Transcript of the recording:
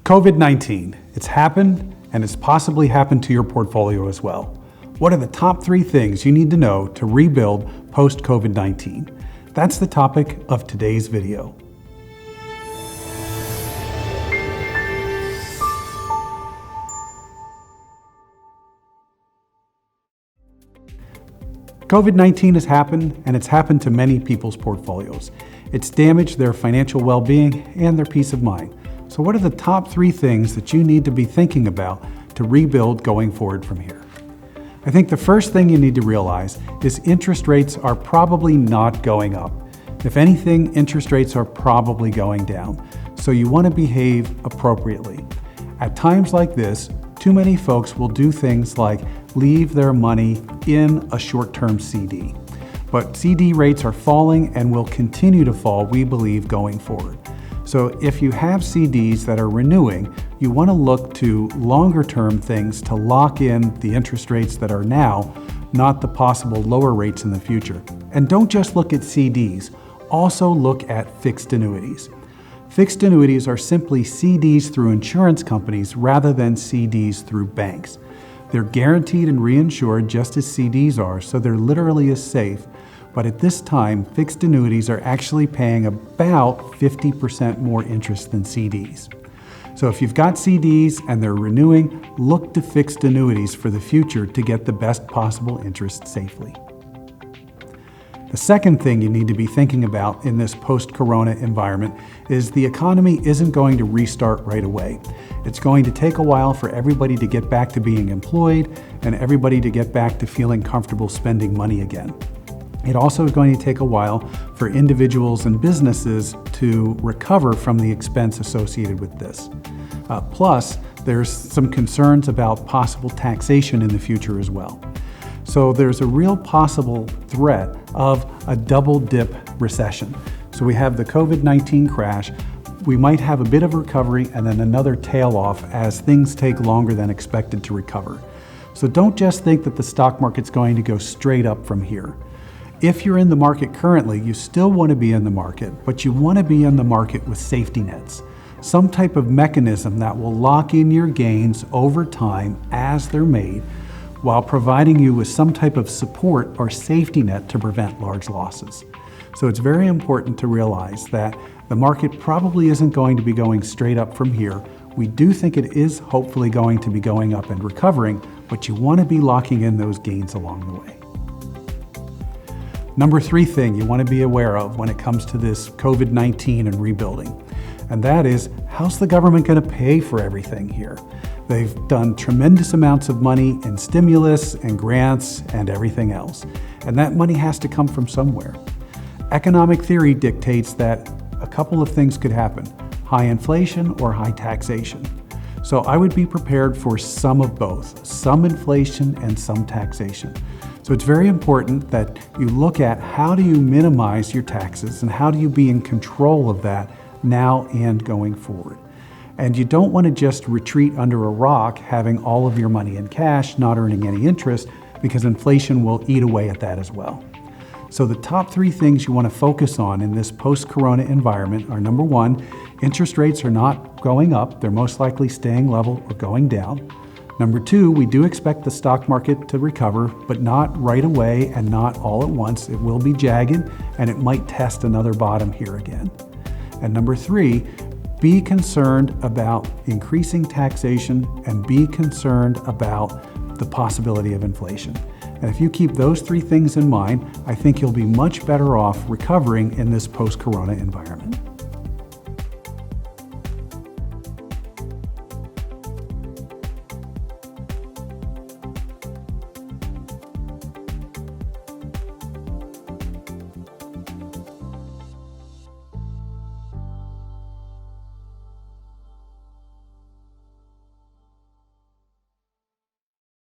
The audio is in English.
COVID-19, it's happened and it's possibly happened to your portfolio as well. What are the top 3 things you need to know to rebuild post-COVID-19? That's the topic of today's video. COVID-19 has happened, and it's happened to many people's portfolios. It's damaged their financial well-being and their peace of mind. So what are the top 3 things that you need to be thinking about to rebuild going forward from here? I think the first thing you need to realize is interest rates are probably not going up. If anything, interest rates are probably going down. So you want to behave appropriately. At times like this, too many folks will do things like leave their money in a short-term CD. But CD rates are falling and will continue to fall, we believe, going forward. So if you have CDs that are renewing, you want to look to longer-term things to lock in the interest rates that are now, not the possible lower rates in the future. And don't just look at CDs, also look at fixed annuities. Fixed annuities are simply CDs through insurance companies rather than CDs through banks. They're guaranteed and reinsured just as CDs are, so they're literally as safe. But at this time, fixed annuities are actually paying about 50% more interest than CDs. So if you've got CDs and they're renewing, look to fixed annuities for the future to get the best possible interest safely. The second thing you need to be thinking about in this post-corona environment is the economy isn't going to restart right away. It's going to take a while for everybody to get back to being employed and everybody to get back to feeling comfortable spending money again. It also is going to take a while for individuals and businesses to recover from the expense associated with this. Plus, there's some concerns about possible taxation in the future as well. So there's a real possible threat of a double dip recession. So we have the COVID-19 crash, we might have a bit of recovery and then another tail off as things take longer than expected to recover. So don't just think that the stock market's going to go straight up from here. If you're in the market currently, you still want to be in the market, but you want to be in the market with safety nets. Some type of mechanism that will lock in your gains over time as they're made, while providing you with some type of support or safety net to prevent large losses. So it's very important to realize that the market probably isn't going to be going straight up from here. We do think it is hopefully going to be going up and recovering, but you want to be locking in those gains along the way. Number 3 thing you want to be aware of when it comes to this COVID-19 and rebuilding, and that is, how's the government going to pay for everything here? They've done tremendous amounts of money in stimulus and grants and everything else, and that money has to come from somewhere. Economic theory dictates that a couple of things could happen: high inflation or high taxation. So I would be prepared for some of both, some inflation and some taxation. So it's very important that you look at how do you minimize your taxes and how do you be in control of that now and going forward. And you don't want to just retreat under a rock having all of your money in cash, not earning any interest, because inflation will eat away at that as well. So the top 3 things you want to focus on in this post-corona environment are: number 1, interest rates are not going up, they're most likely staying level or going down. Number 2, we do expect the stock market to recover, but not right away and not all at once. It will be jagged and it might test another bottom here again. And number 3, be concerned about increasing taxation and be concerned about the possibility of inflation. And if you keep those 3 things in mind, I think you'll be much better off recovering in this post-corona environment.